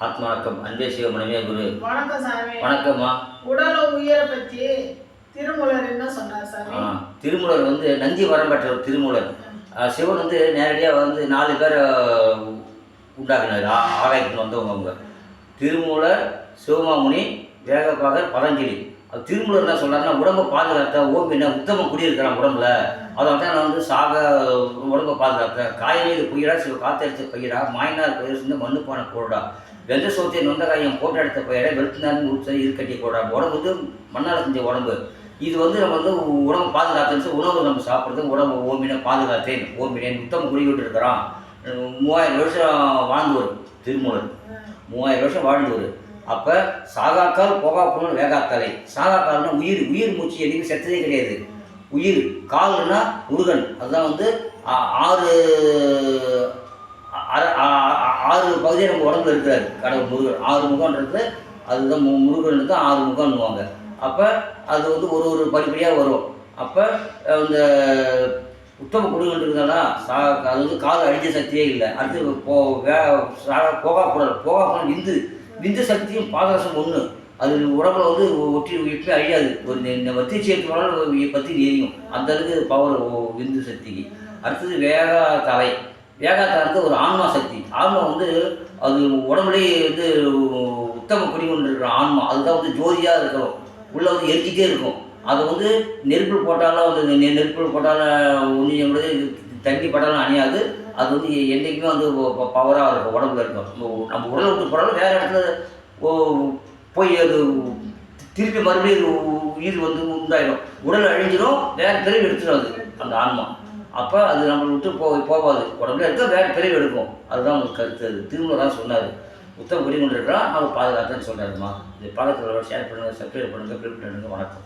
ஆத்மா வணக்கம். அன்பே சிவ மனமே குரு. வணக்கம் சாமி. வணக்கம்மா. உடல உயிரை பற்றி திருமூலர் என்ன சொன்னார் சாமி? திருமூலர் நந்தி வரம் பெற்ற ஒரு திருமூலர். சிவன் நேரடியாக 4 பேரை உண்டாக்குனார். ஆகாயத்துக்கு வந்தவங்க அவங்க. திருமூலர், சிவமாமுனி, வேகபாகர், பதஞ்சலி. அது திருமூலர் என்ன சொல்கிறாருன்னா, உடம்பை பாதுகாத்த ஓமின உத்தமம் குடியிருக்கிறான் உடம்புல. அதனால தான் நான் சாக உடம்பை பாதுகாத்தேன். காயமீது புயிரா சிவ காத்தடித்த பயிரா மாயினார் பயிர் சிந்த மண்ணுப்பான கூடா வெந்த சோத்திய நொந்த காயம் போட்டு எடுத்த பயிரை வெளுத்தினார் உறுத்த இருக்கட்டி கூடா. உடம்பு மண்ணால் செஞ்ச உடம்பு. இது நம்ம உடம்பு பாதுகாத்துன்னு உணவு நம்ம சாப்பிட்றது உடம்பு ஓமினை பாதுகாத்தேன். ஓமினேன் உத்தமம் குடிக்கிட்டு இருக்கிறான். 3000 வருஷம் வாழ்ந்தவர் திருமூலர். 3000 வருஷம் வாழ்ந்தவர். அப்போ சாகாக்கால் போகாப்புணர் வேகாத்தலை. சாகாக்கால்னா உயிர். உயிர் மூச்சு என்றைக்கும் செத்ததே கிடையாது. உயிர். கால்னா முருகன். அதுதான் 6 பகுதியை நம்ம உடம்புல இருக்கிறாரு கடவுள் முருகன். 6 முகம்ன்றது அதுதான் முருகன் தான் 6 முகம்னுவாங்க. அப்போ அது ஒரு படிப்படியாக வரும். அப்போ இந்த உத்தம குடிகொண்டிருந்தாலும் அது கால் அழிஞ்ச சக்தியே இல்லை. அடுத்து போகாப்புணர் விந்து சக்தியும் பாதரசம் ஒன்று. அது உடம்புல ஒட்டி எப்பயும் அழியாது. ஒரு வத்தி சேர்த்துனாலும் பற்றி எரியும். அந்த அளவுக்கு பவர் விந்து சக்திக்கு. அடுத்தது வேகாத்தலை. வேகாத்தலை ஒரு ஆன்மா சக்தி. ஆன்மா அது உடம்புலேயே உத்தம குடிகொண்டிருக்கிற ஆன்மா. அதுதான் ஜோதியாக இருக்கிறோம். உள்ளே எரிச்சிட்டே இருக்கும். அது நெருப்பில் போட்டாலும் நெருப்பில் போட்டாலும் ஒன்று தண்ணி பட்டாலும் அணியாது. அது என்றைக்குமே பவராக இருக்கும். உடம்புல இருக்கும். நம்ம உடலை விட்டு போனாலும் வேறு இடத்துல போய் அது திருப்பி மறுபடியும் உயிர் உண்டாயிடும். உடல் அழிஞ்சிடும். வேறு பிறகு எடுத்துடும் அந்த ஆன்மா. அப்போ அது நம்மளை விட்டு போகாது. உடம்புல இருக்க வேறு பிறகு எடுக்கும். அதுதான் உங்களுக்கு கருத்து. அது திரும்ப தான் சொன்னார். உத்தம குடி கொண்டு இருக்கிறான் அவர் பாதுகாத்துன்னு சொல்கிறாருமா. இது பக்கத்தில் ஷேர் பண்ணுங்கள், சப்ஸ்கிரைப் பண்ணுங்கள், கிளிக் பண்ணுங்கள். வணக்கம்.